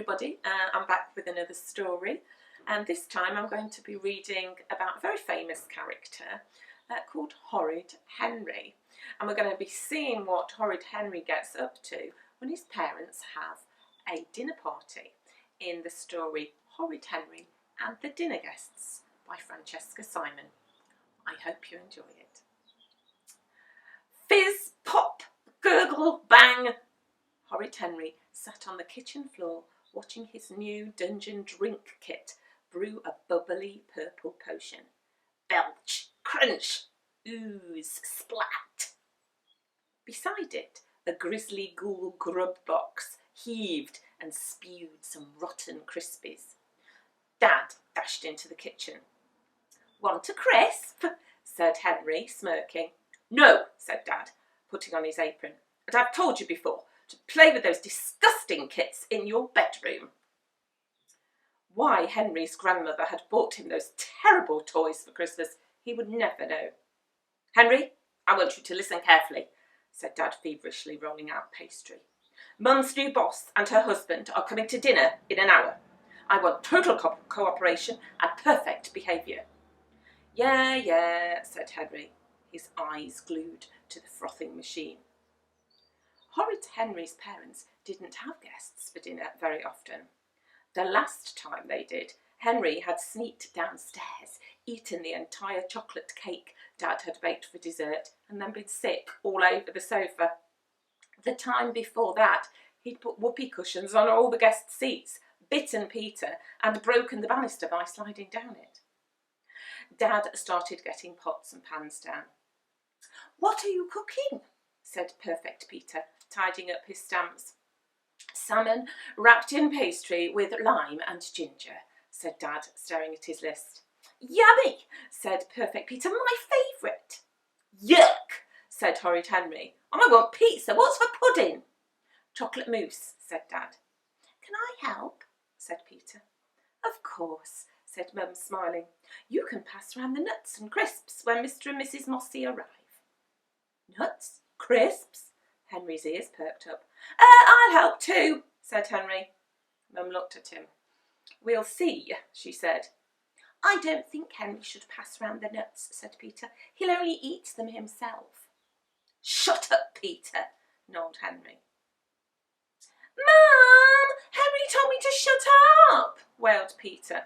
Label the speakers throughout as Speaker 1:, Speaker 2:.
Speaker 1: everybody, I'm back with another story, and this time I'm going to be reading about a very famous character called Horrid Henry, and we're going to be seeing what Horrid Henry gets up to when his parents have a dinner party in the story Horrid Henry and the Dinner Guests by Francesca Simon. I hope you enjoy it. Fizz, pop, gurgle, bang! Horrid Henry sat on the kitchen floor watching his new dungeon drink kit brew a bubbly purple potion. Belch, crunch, ooze, splat. Beside it, a grisly ghoul grub box heaved and spewed some rotten crispies. Dad dashed into the kitchen. Want a crisp? Said Henry, smirking. No, said Dad, putting on his apron. And I've told you before to play with those disgusting kits in your bedroom. Why Henry's grandmother had bought him those terrible toys for Christmas, he would never know. Henry, I want you to listen carefully, said Dad feverishly, rolling out pastry. Mum's new boss and her husband are coming to dinner in an hour. I want total cooperation and perfect behaviour. Yeah, said Henry, his eyes glued to the frothing machine. Horrid Henry's parents didn't have guests for dinner very often. The last time they did, Henry had sneaked downstairs, eaten the entire chocolate cake Dad had baked for dessert, and then been sick all over the sofa. The time before that, he'd put whoopee cushions on all the guest seats, bitten Peter, and broken the banister by sliding down it. Dad started getting pots and pans down. What are you cooking? Said Perfect Peter, tidying up his stamps. Salmon wrapped in pastry with lime and ginger, said Dad, staring at his list. Yummy, said Perfect Peter, my favourite. Yuck, said Horrid Henry. I want pizza. What's for pudding? Chocolate mousse, said Dad. Can I help? Said Peter. Of course, said Mum, smiling. You can pass round the nuts and crisps when Mr. and Mrs. Mossy arrive. Nuts? Crisps? Henry's ears perked up. I'll help too, said Henry. Mum looked at him. We'll see, she said. I don't think Henry should pass round the nuts, said Peter. He'll only eat them himself. Shut up, Peter, gnawed Henry. Mum, Henry told me to shut up, wailed Peter.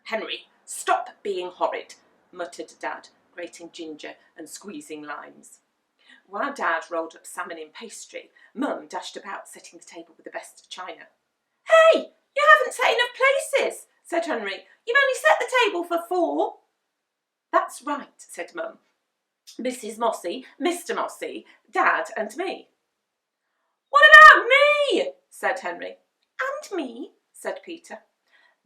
Speaker 1: Henry, stop being horrid, muttered Dad, grating ginger and squeezing limes. While Dad rolled up salmon in pastry, Mum dashed about setting the table with the best china. Hey, you haven't set enough places, said Henry. You've only set the table for 4. That's right, said Mum. Mrs. Mossy, Mr. Mossy, Dad and me. What about me? Said Henry. And me, said Peter.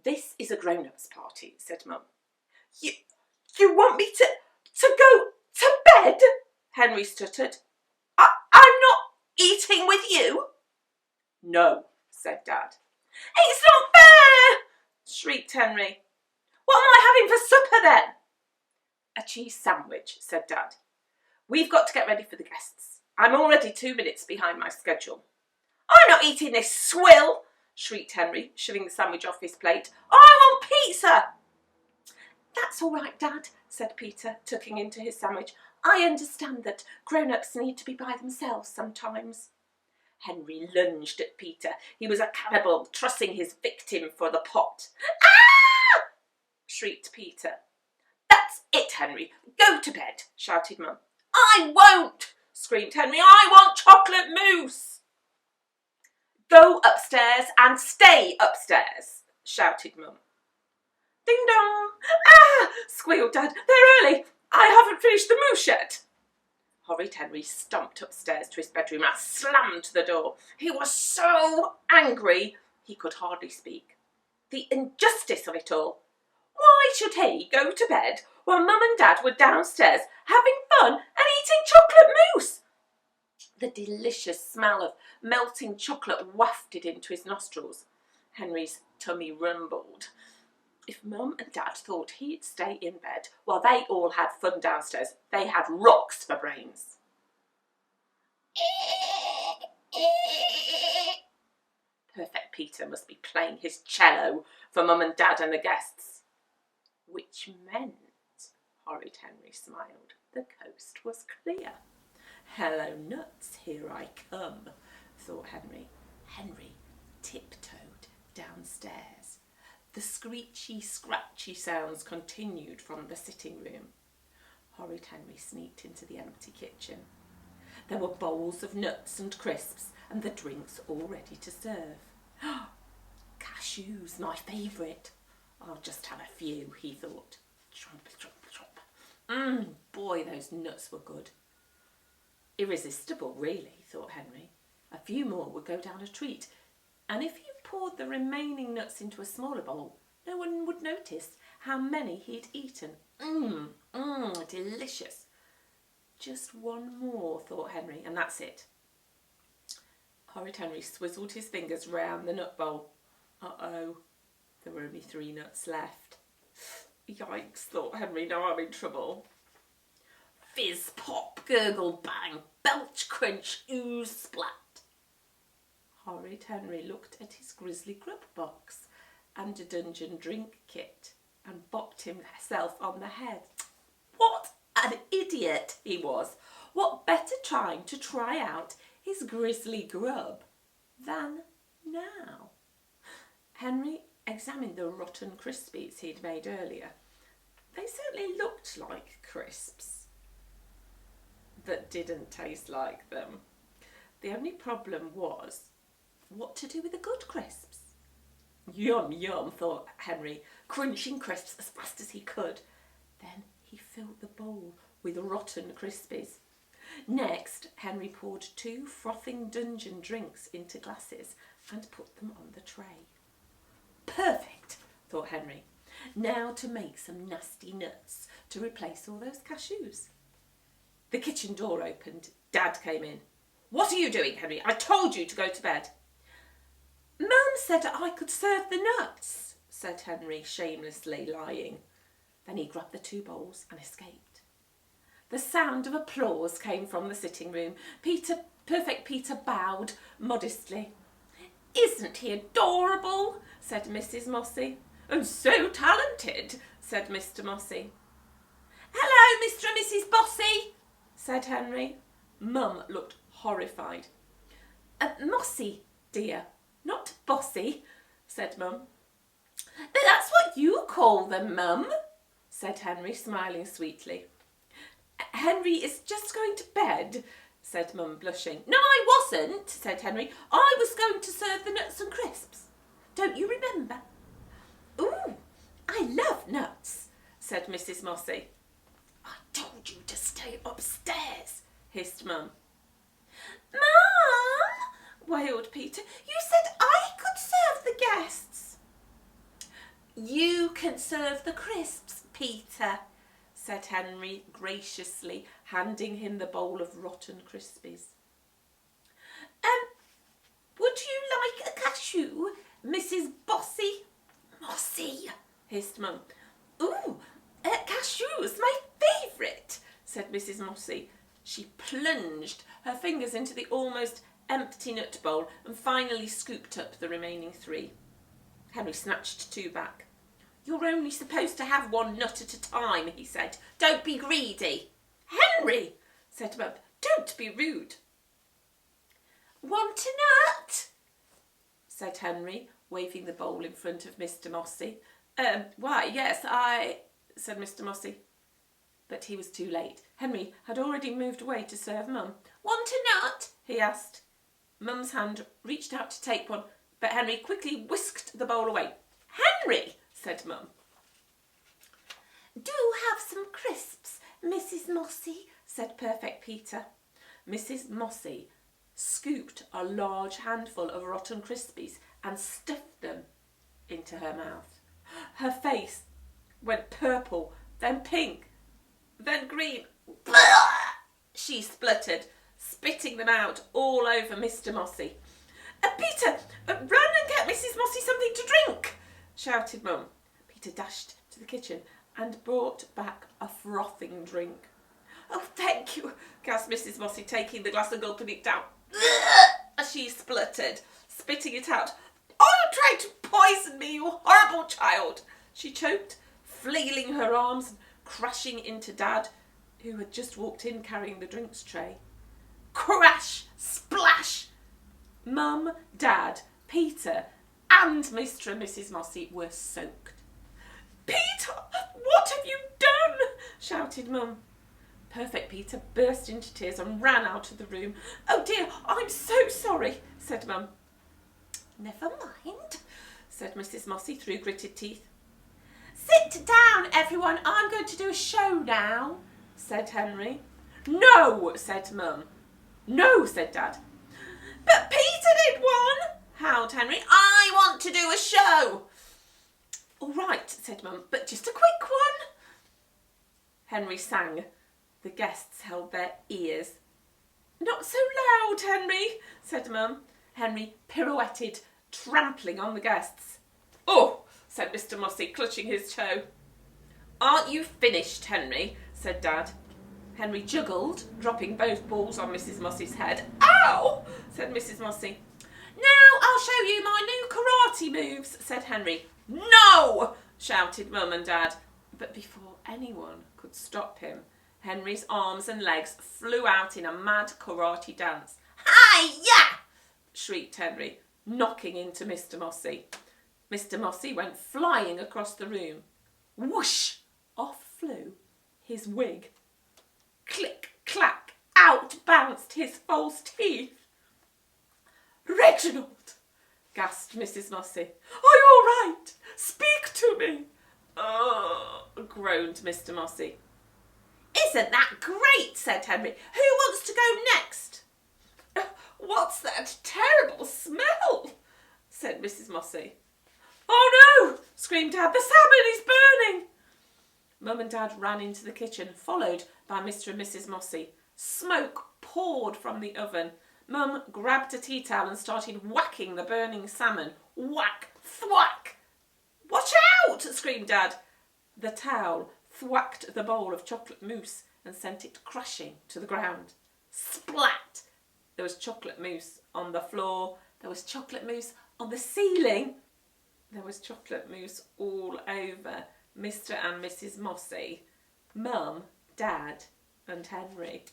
Speaker 1: This is a grown-ups party, said Mum. You want me to go to bed? Henry stuttered. I'm not eating with you. No, said Dad. It's not fair, shrieked Henry. What am I having for supper then? A cheese sandwich, said Dad. We've got to get ready for the guests. I'm already 2 minutes behind my schedule. I'm not eating this swill, shrieked Henry, shoving the sandwich off his plate. I want pizza. That's all right, Dad, said Peter, tucking into his sandwich. I understand that grown-ups need to be by themselves sometimes. Henry lunged at Peter. He was a cannibal, trussing his victim for the pot. Ah! Shrieked Peter. That's it, Henry. Go to bed, shouted Mum. I won't, screamed Henry. I want chocolate mousse. Go upstairs and stay upstairs, shouted Mum. Ding dong! Ah! Squealed Dad. They're early. I haven't finished the mousse yet. Horrid Henry stomped upstairs to his bedroom and slammed the door. He was so angry he could hardly speak. The injustice of it all. Why should he go to bed while Mum and Dad were downstairs having fun and eating chocolate mousse? The delicious smell of melting chocolate wafted into his nostrils. Henry's tummy rumbled. If Mum and Dad thought he'd stay in bed while they all had fun downstairs, they had rocks for brains. Perfect Peter must be playing his cello for Mum and Dad and the guests. Which meant, Horrid Henry smiled, the coast was clear. Hello, nuts, here I come, thought Henry. Henry tiptoed downstairs. The screechy, scratchy sounds continued from the sitting room. Horrid Henry sneaked into the empty kitchen. There were bowls of nuts and crisps and the drinks all ready to serve. Cashews, my favourite. I'll just have a few, he thought. Chomp, chomp, chomp. Boy, those nuts were good. Irresistible, really, thought Henry. A few more would go down a treat, and if you poured the remaining nuts into a smaller bowl, no one would notice how many he'd eaten. Delicious. Just one more, thought Henry, and that's it. Horrid Henry swizzled his fingers round the nut bowl. Uh-oh, there were only 3 nuts left. Yikes, thought Henry, now I'm in trouble. Fizz, pop, gurgle, bang, belch, crunch, ooze, splat. Horrid Henry looked at his grizzly grub box and a dungeon drink kit and bopped himself on the head. What an idiot he was! What better time to try out his grizzly grub than now? Henry examined the rotten crispies he'd made earlier. They certainly looked like crisps, but didn't taste like them. The only problem was what to do with the good crisps. Yum, yum, thought Henry, crunching crisps as fast as he could. Then he filled the bowl with rotten crispies. Next, Henry poured 2 frothing dungeon drinks into glasses and put them on the tray. Perfect, thought Henry. Now to make some nasty nuts to replace all those cashews. The kitchen door opened. Dad came in. What are you doing, Henry? I told you to go to bed. Mum said I could serve the nuts, said Henry, shamelessly lying. Then he grabbed the 2 bowls and escaped. The sound of applause came from the sitting room. Perfect Peter bowed modestly. Isn't he adorable? Said Mrs. Mossy. And so talented, said Mr. Mossy. Hello, Mr. and Mrs. Bossy, said Henry. Mum looked horrified. Mossy, dear, not Bossy, said Mum. But that's what you call them, Mum, said Henry, smiling sweetly. Henry is just going to bed, said Mum, blushing. No, I wasn't, said Henry. I was going to serve the nuts and crisps. Don't you remember? Ooh, I love nuts, said Mrs. Mossy. I told you to stay upstairs, hissed Mum. Mum, wailed Peter, you said I could serve the guests. You can serve the crisps, Peter, said Henry graciously, handing him the bowl of rotten crispies. Would you like a cashew, Mrs. Bossy? Mossy, hissed Mum. Ooh, cashews, my favourite, said Mrs. Mossy. She plunged her fingers into the almost empty nut bowl and finally scooped up the remaining 3. Henry snatched 2 back. You're only supposed to have 1 nut at a time, he said. Don't be greedy. Henry, said Mum, don't be rude. Want a nut? Said Henry, waving the bowl in front of Mr. Mossy. Why, yes, said Mr. Mossy. But he was too late. Henry had already moved away to serve Mum. Want a nut? He asked. Mum's hand reached out to take one, but Henry quickly whisked the bowl away. Henry, said Mum. Do have some crisps, Mrs. Mossy, said Perfect Peter. Mrs. Mossy scooped a large handful of rotten crispies and stuffed them into her mouth. Her face went purple, then pink, then green. Blah! She spluttered, spitting them out all over Mr. Mossy. Peter, run and get Mrs. Mossy something to drink, shouted Mum. Peter dashed to the kitchen and brought back a frothing drink. Oh, thank you, gasped Mrs. Mossy, taking the glass and gulping it down. As she spluttered, spitting it out. poor child," she choked, flailing her arms and crashing into Dad, who had just walked in carrying the drinks tray. Crash! Splash! Mum, Dad, Peter and Mr. and Mrs. Mossy were soaked. "Peter, what have you done?" shouted Mum. Perfect Peter burst into tears and ran out of the room. "Oh dear, I'm so sorry," said Mum. "Never mind," said Mrs. Mossy through gritted teeth. "Sit down, everyone. I'm going to do a show now," said Henry. "No," said Mum. "No," said Dad. "But Peter did one," howled Henry. "I want to do a show." "All right," said Mum, "but just a quick one." Henry sang. The guests held their ears. "Not so loud, Henry," said Mum. Henry pirouetted, trampling on the guests. "Oh," said Mr. Mossy, clutching his toe. "Aren't you finished, Henry?" said Dad. Henry juggled, dropping both balls on Mrs. Mossy's head. "Ow!" said Mrs. Mossy. "Now I'll show you my new karate moves," said Henry. "No!" shouted Mum and Dad. But before anyone could stop him, Henry's arms and legs flew out in a mad karate dance. "Hi-ya!" shrieked Henry, knocking into Mr. Mossy. Mr. Mossy went flying across the room. Whoosh! Off flew his wig. Click, clack, out bounced his false teeth. "Reginald!" gasped Mrs. Mossy. "Are you all right? Speak to me." "Oh," groaned Mr. Mossy. "Isn't that great?" said Henry. "Who wants to go next?" "What's that terrible smell?" said Mrs. Mossy. "Oh no!" screamed Dad. "The salmon is burning." Mum and Dad ran into the kitchen, followed by Mr. and Mrs. Mossy. Smoke poured from the oven. Mum grabbed a tea towel and started whacking the burning salmon. Whack! Thwack! "Watch out!" screamed Dad. The towel thwacked the bowl of chocolate mousse and sent it crashing to the ground. Splat! There was chocolate mousse on the floor. There was chocolate mousse on the ceiling. There was chocolate mousse all over Mr. and Mrs. Mossy, Mum, Dad and Henry.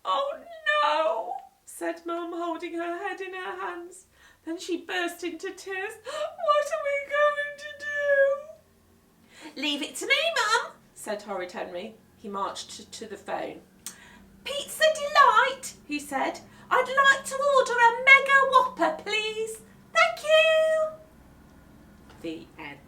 Speaker 1: "Oh no," said Mum, holding her head in her hands. Then she burst into tears. "What are we going to do?" "Leave it to me, Mum," said Horrid Henry. He marched to the phone. "Pizza Delight," he said. "I'd like to order a Mega Whopper, please. Thank you." The end.